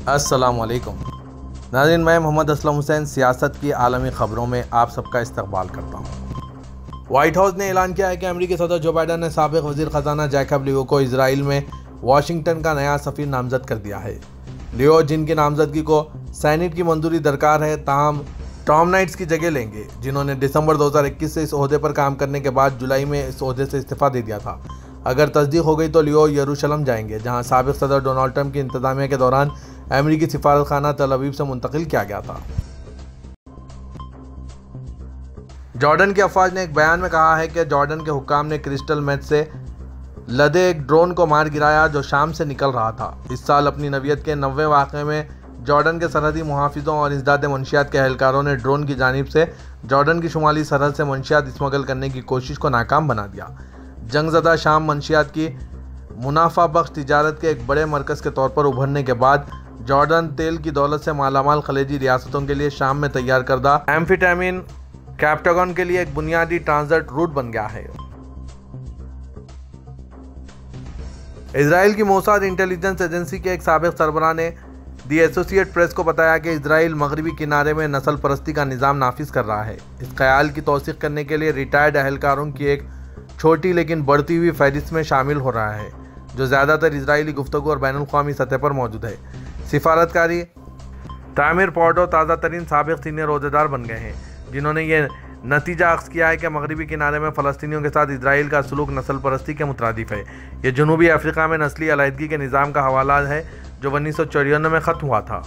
अस्सलाम वालेकुम नाज़रीन, मैं मोहम्मद असलम हुसैन सियासत की आलमी ख़बरों में आप सबका इस्तकबाल करता हूँ। वाइट हाउस ने ऐलान किया है कि अमेरिकी सदर जो बाइडन ने साबिक़ वज़ीर ख़जाना जैकब लियो को इजराइल में वाशिंगटन का नया सफ़ीर नामज़द कर दिया है। लियो, जिनकी नामज़दगी को सेनेट की मंजूरी दरकार है, ताहम टॉम नाइट्स की जगह लेंगे, जिन्होंने दिसंबर 2021 से इस ओहदे पर काम करने के बाद जुलाई में इस ओहदे से इस्तीफ़ा दे दिया था। अगर तस्दीक हो गई तो लियो यरूशलेम जाएंगे, जहां साबिक़ सदर डोनाल्ड ट्रंप की इंतज़ामिया के दौरान अमेरिकी सिफारतखाना तल अवीव से मुंतकिल किया गया था। जॉर्डन की अफवाज ने एक बयान में कहा है कि जॉर्डन के हुक्काम ने क्रिस्टल मेथ से लदे एक ड्रोन को मार गिराया जो शाम से निकल रहा था। इस साल अपनी नवियत के 90वें वाक़े में जॉर्डन के सरहदी मुहाफिजों और इंसदाद मंशियात के एहलकारों ने ड्रोन की जानिब से जॉर्डन की शुमाली सरहद से मंशियात स्मगल करने की कोशिश को नाकाम बना दिया। जंगज़दा शाम मंशियात की मुनाफा बख्श तिजारत के एक बड़े मरकज़ के तौर पर उभरने के बाद जॉर्डन तेल की दौलत से मालामाल खलेजी रियासतों के लिए शाम में तैयार करदा एम्फेटामिन कैप्टागन के लिए एक बुनियादी ट्रांजिट रूट बन गया है। इजराइल की मोसाद इंटेलिजेंस एजेंसी के एक साबिक़ सरबराह ने दी एसोसिएट प्रेस को बताया कि इजराइल मगरबी किनारे में नस्ल परस्ती का निज़ाम नाफिज कर रहा है। इस ख्याल की तौसीक़ करने के लिए रिटायर्ड अहलकारों की एक छोटी लेकिन बढ़ती हुई फहरिस्त में शामिल हो रहा है, जो ज़्यादातर इजरायली गुफ्तगू और बैनुल-अक़वामी सतह पर मौजूद है। सिफारतकारी तामिर पॉर्डो ताज़ा तरीन साबिक़ सीनियर ओहदेदार बन गए हैं, जिन्होंने ये नतीजा अख्ज़ किया है कि मगरबी किनारे में फ़लस्तीनियों के साथ इजराइल का सलूक नस्ल परस्ती के मुतरादिफ है। ये जनूबी अफ्रीका में नस्ली अलहदगी के निज़ाम का हवाला है जो 1994 में ख़त्म हुआ था।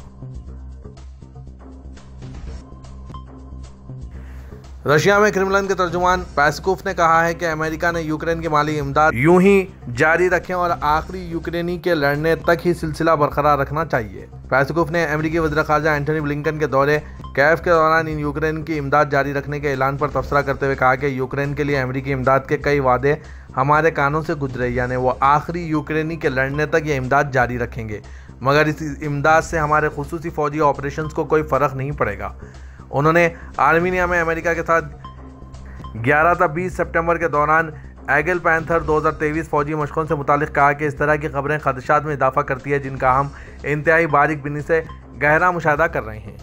रशिया में क्रेमलिन के तर्जुमान पेस्कोव ने कहा है कि अमेरिका ने यूक्रेन की माली इमदाद यूं ही जारी रखें और आखिरी यूक्रेनी के लड़ने तक ही सिलसिला बरकरार रखना चाहिए। पेस्कोव ने अमेरिकी वज़ीर ख़ारजा एंटनी ब्लिंकन के दौरे कैफ के दौरान इन यूक्रेन की इमदाद जारी रखने के ऐलान पर तबसरा करते हुए कहा कि यूक्रेन के लिए अमेरिकी इमदाद के कई वादे हमारे कानों से गुजरे, यानी वो आखिरी यूक्रेनी के लड़ने तक ये इमदाद जारी रखेंगे, मगर इस इमदाद से हमारे खुसूसी फ़ौजी ऑपरेशंस को कोई फ़र्क नहीं पड़ेगा। उन्होंने आर्मीनिया में अमेरिका के साथ 11 से 20 सितंबर के दौरान एगल पैंथर 2023 फौजी मशकों से मुतालिक कहा कि इस तरह की खबरें खदशात में इजाफा करती है, जिनका हम इंतहाई बारीक बिनी से गहरा मुशाहदा कर रहे हैं।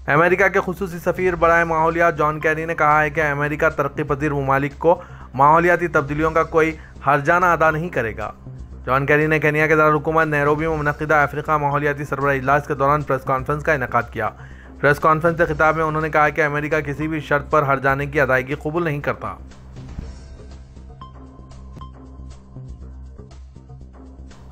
अमेरिका के खुसूसी सफ़ीर बराए माहौलियात जॉन कैरी ने कहा है कि अमेरिका तरक्की पजीर ममालिक को माहौलियाती तब्दीलियों का कोई हर्जाना अदा नहीं करेगा। जॉन कैरी ने केनिया के दारुल-हुकूमत नैरोबी में मुनक़िदा अफ्रीका माहौलियाती सरबराह इजलास के दौरान प्रेस कॉन्फ्रेंस का इनेकाद किया। प्रेस कॉन्फ्रेंस से खिताब में उन्होंने कहा कि अमेरिका किसी भी शर्त पर हर्जाने की अदायगी कबूल नहीं करता।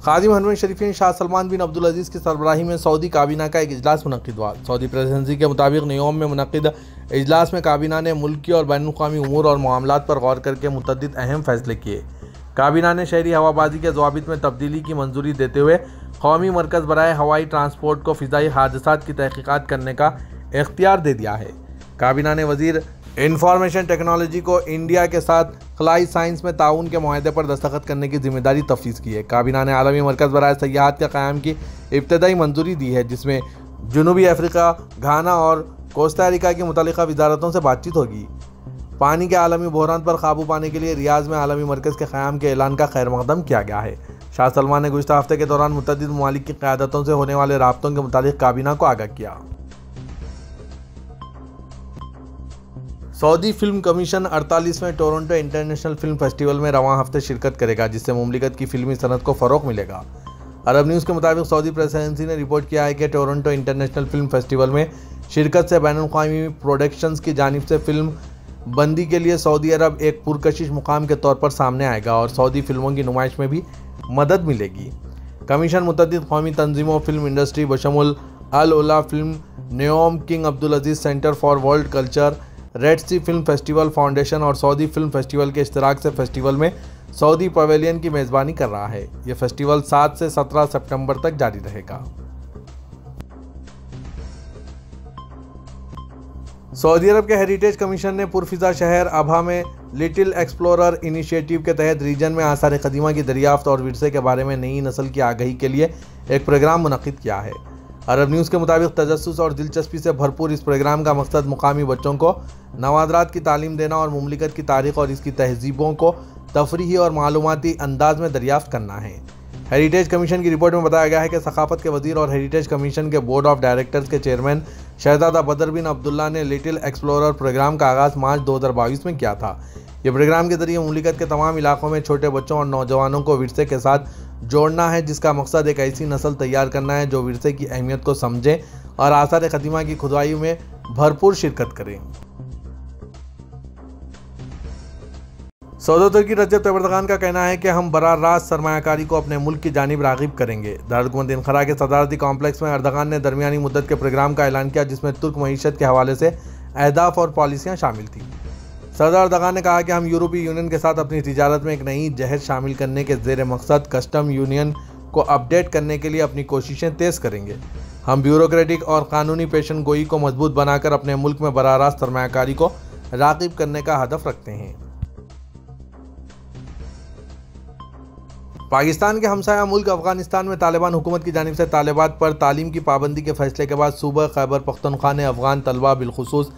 खादिम हरमैन शरीफीन शाह सलमान बिन अब्दुल अजीज़ की सरबराही में सऊदी काबीना का एक इजलास मुनक़िद हुआ। सऊदी प्रेस एजेंसी के मुताबिक न्यूयॉर्क में मुनक़िद इजलास में काबीना ने मुल्की और बैनुल-अक़वामी उमूर और मामलात पर गौर करके मुतअद्दिद अहम फैसले किए। काबीना ने शहरी हवाबाजी के ज़वाबित में तब्दीली की मंजूरी देते हुए कौमी मरकज़ बराए हवाई ट्रांसपोर्ट को फ़िज़ाई हादसात की तहक़ीक़ात करने का इख्तियार दे दिया है। काबीना ने वज़ीर इंफॉर्मेशन टेक्नोलॉजी को इंडिया के साथ खलाई साइंस में ताउन के मुआहदे पर दस्तखत करने की जिम्मेदारी तफवीज़ की है। काबीना ने आलमी मरकज़ बराए सयाहत के क़याम की इब्तदाई मंजूरी दी है, जिसमें जनूबी अफ्रीका, घाना और कोस्टारिका की मुतल्लिक़ा वज़ारतों से बातचीत होगी। पानी के आलमी बहरान पर काबू पाने के लिए रियाज में आलमी मरकज़ के क़याम के ऐलान का खैर मक़दम किया गया है। शाह सलमान ने गुज़श्ता हफ्ते के दौरान मुतअद्दिद ममालिक की क़यादतों से होने वाले राब्तों के मुतालिक काबीना को आगाह किया। सऊदी फिल्म कमीशन 48वें टोरंटो इंटरनेशनल फिल्म फेस्टिवल में रवां हफ्ते शिरकत करेगा, जिससे मुमलिकत की फिल्मी सनत को फ़रोग़ मिलेगा। अरब न्यूज़ के मुताबिक सऊदी प्रेस एजेंसी ने रिपोर्ट किया है कि टोरंटो इंटरनेशनल फिल्म फेस्टिवल में शिरकत से बैनुल-अक़वामी प्रोडक्शंस की जानिब से फिल्म बंदी के लिए सऊदी अरब एक पुरकशिश मुकाम के तौर पर सामने आएगा और सऊदी फिल्मों की नुमाइश में भी मदद मिलेगी। कमीशन मुतअद्दिद कौमी तंजीमों, फिल्म इंडस्ट्री बशमुल Al Ula film, Neom, King Abdul Aziz centre for world culture, Red Sea film festival foundation और सऊदी फिल्म फेस्टिवल के इश्तराक से फेस्टिवल में सऊदी पवेलियन की मेज़बानी कर रहा है। यह फेस्टिवल 7 से 17 सितंबर तक जारी रहेगा। सऊदी अरब के हेरिटेज कमीशन ने पुरफिज़ा शहर अबहा में लिटिल एक्सप्लोरर इनिशिएटिव के तहत रीजन में आसार कदीमा की दरियाफ्त और विरसे के बारे में नई नस्ल की आगाही के लिए एक प्रोग्राम मुनक़िद किया है। अरब न्यूज़ के मुताबिक तजस्सुस और दिलचस्पी से भरपूर इस प्रोग्राम का मकसद मुकामी बच्चों को नवादरात की तालीम देना और मुमलिकत की तारीख़ और इसकी तहजीबों को तफरीही और मालूमाती अंदाज में दरियाफ्त करना है। हेरिटेज कमीशन की रिपोर्ट में बताया गया है कि सकाफत के वजीर और हेरिटेज कमीशन के बोर्ड ऑफ डायरेक्टर्स के चेयरमैन शहजादा बदर बिन अब्दुल्ला ने लिटिल एक्सप्लोरर प्रोग्राम का आगाज़ मार्च 2022 में किया था। ये प्रोग्राम के जरिए मुमलिकत के तमाम इलाकों में छोटे बच्चों और नौजवानों को विरसे के साथ जोड़ना है, जिसका मकसद एक ऐसी नस्ल तैयार करना है जो विरसे की अहमियत को समझे और आसार ख़दीमा की खुदाई में भरपूर शिरकत करें। सऊदी तुर्की रजब तैयब एर्दोगान का कहना है कि हम बराह रास्त सरमायाकारी को अपने मुल्क की जानिब राग़िब करेंगे। दारुल इनखरा के सदारती कॉम्प्लेक्स में एर्दोगान ने दरमियानी मुद्दत के प्रोग्राम का ऐलान किया, जिसमें तुर्क मईशत के हवाले से अहदाफ और पॉलिसियाँ शामिल थी। सदर एर्दोगान ने कहा कि हम यूरोपीय यूनियन के साथ अपनी तिजारत में एक नई जहर शामिल करने के ज़ेर मकसद कस्टम यूनियन को अपडेट करने के लिए अपनी कोशिशें तेज़ करेंगे। हम ब्यूरोक्रेटिक और कानूनी पेशन गोई को मजबूत बनाकर अपने मुल्क में बराह रास्त सरमायाकारी को राग़िब करने का हदफ रखते हैं। पाकिस्तान के हमसाया मुल्क अफगानिस्तान में तालिबान हुकूमत की जानिब से तालिबात पर तालीम की पाबंदी के फैसले के बाद सूबा खैबर पख्तूनख्वा ने अफगान तलबा बिलखुसूस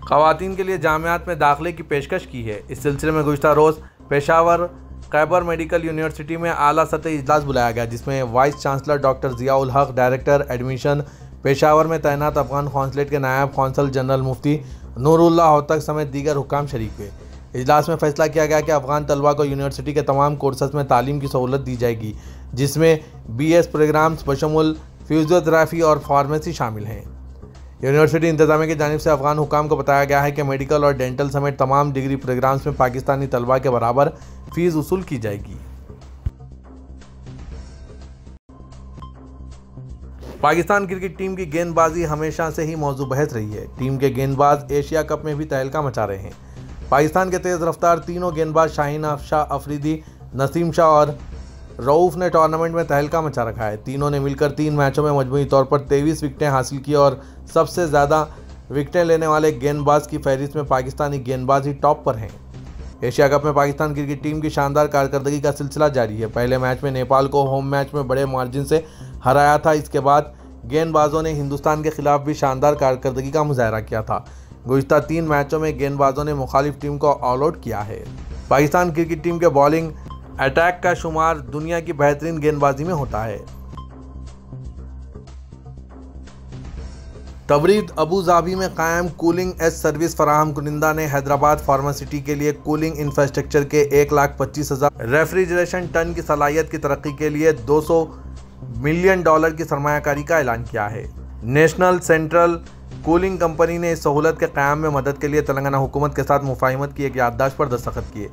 ख़वातीन के लिए जामियात में दाखिले की पेशकश की है। इस सिलसिले में गुज़श्ता रोज़ पेशावर खैबर मेडिकल यूनिवर्सिटी में आला सतही इजलास बुलाया गया, जिसमें वाइस चांसलर डॉक्टर ज़ियाउल हक, डायरेक्टर एडमिशन पेशावर में तैनात अफगान कौंसलेट के नायब कौंसल जनरल मुफ्ती नूरुल्लाह होतक समेत दीगर हुक्काम शरीक हुए। इजलास में फैसला किया गया कि अफगान तलबा को यूनिवर्सिटी के तमाम कोर्सेज में तालीम की सहूलत दी जाएगी, जिसमें BS प्रोग्राम्स बशमुल फिजियोथेरेपी और फार्मेसी शामिल हैं। यूनिवर्सिटी इंतजामिया की जानिब से अफगान हुक्काम को बताया गया है कि मेडिकल और डेंटल समेत तमाम डिग्री प्रोग्राम्स में पाकिस्तानी तलबा के बराबर फीस वसूल की जाएगी। पाकिस्तान क्रिकेट टीम की गेंदबाजी हमेशा से ही मौजू बहस रही है। टीम के गेंदबाज एशिया कप में भी तहलका मचा रहे हैं। पाकिस्तान के तेज़ रफ्तार तीनों गेंदबाज शाहीन शाह अफरीदी, नसीम शाह और रऊफ़ ने टूर्नामेंट में तहलका मचा रखा है। तीनों ने मिलकर 3 मैचों में मजमूई तौर पर 23 विकेटें हासिल की और सबसे ज़्यादा विकेटें लेने वाले गेंदबाज की फहरिस्त में पाकिस्तानी गेंदबाज ही टॉप पर हैं। एशिया कप में पाकिस्तान क्रिकेट टीम की शानदार कारकर्दगी का सिलसिला जारी है। पहले मैच में नेपाल को होम मैच में बड़े मार्जिन से हराया था। इसके बाद गेंदबाजों ने हिंदुस्तान के खिलाफ भी शानदार कारकर्दगी का मुजाहरा किया था। गुज़श्ता 3 मैचों में गेंदबाजों ने मुखालिफ टीम को ऑल आउट किया है। पाकिस्तान क्रिकेट टीम के बॉलिंग अटैक का शुमार दुनिया की बेहतरीन गेंदबाजी में होता है। तबरीद अबू धाबी में कायम कूलिंग एज सर्विस फराहम कुनिंदा ने हैदराबाद फार्मासिटी के लिए कूलिंग इंफ्रास्ट्रक्चर के 1,25,000 रेफ्रिजरेशन टन की सलाहियत की तरक्की के लिए $200 मिलियन की सरमायाकारी का ऐलान किया है। नेशनल सेंट्रल कूलिंग कंपनी ने इस सहूलत के क़याम में मदद के लिए तेलंगाना हुकूमत के साथ मुफाहिमत की एक याददाश्त पर दस्तखत किए।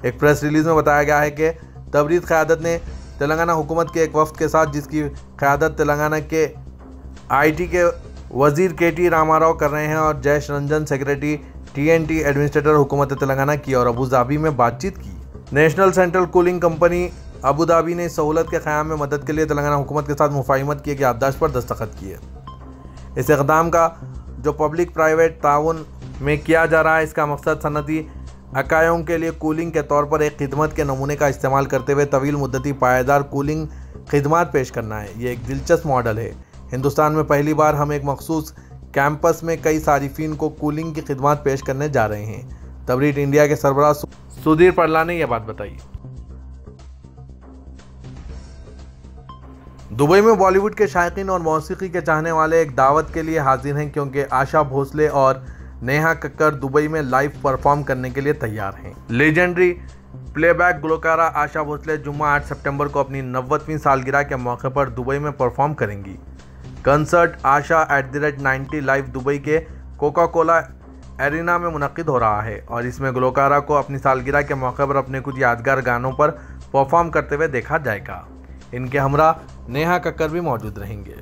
एक प्रेस रिलीज़ में बताया गया है कि तबरीद क़यादत ने तेलंगाना हुकूमत के एक वफ़द के साथ, जिसकी क़यादत तेलंगाना के IT के वज़ीर KT रामाराव कर रहे हैं, और Jayesh Ranjan secretary TNT administrator हुकूमत तेलंगाना की और अबू धाबी में बातचीत की। National central cooling company Abu Dhabi ने इस सहूलत के क़याम में मदद के लिए तेलंगाना हुकूमत के साथ मुफाहिमत की एक याददाश्त पर दस्तखत किए। इस इक़दाम का जो पब्लिक प्राइवेट ताउन में किया जा रहा है, इसका मकसद सनती अकायों के लिए कूलिंग के तौर पर एक खिदमत के नमूने का इस्तेमाल करते हुए तवील मुद्दती पायदार कूलिंग खिदमत पेश करना है। ये एक दिलचस्प मॉडल है। हिंदुस्तान में पहली बार हम एक मखसूस कैंपस में कई सारिफिन को कूलिंग की खिदमत पेश करने जा रहे हैं। तबरीद इंडिया के सरबराह सुधीर परला ने यह बात बताई। दुबई में बॉलीवुड के शायकीन और मौसीकी के चाहने वाले एक दावत के लिए हाजिर हैं, क्योंकि आशा भोसले और नेहा कक्कर दुबई में लाइव परफॉर्म करने के लिए तैयार हैं। लेजेंडरी प्लेबैक गुलकारा आशा भोसले जुम्मा 8 सितंबर को अपनी 90वीं सालगिरह के मौके पर दुबई में परफॉर्म करेंगी। कंसर्ट आशा @90 लाइव दुबई के कोका कोला एरिना में मुनक्किद हो रहा है, और इसमें गुलकारा को अपनी सालगिरह के मौके पर अपने कुछ यादगार गानों पर परफॉर्म करते हुए देखा जाएगा। इनके हमरा नेहा कक्कर भी मौजूद रहेंगे।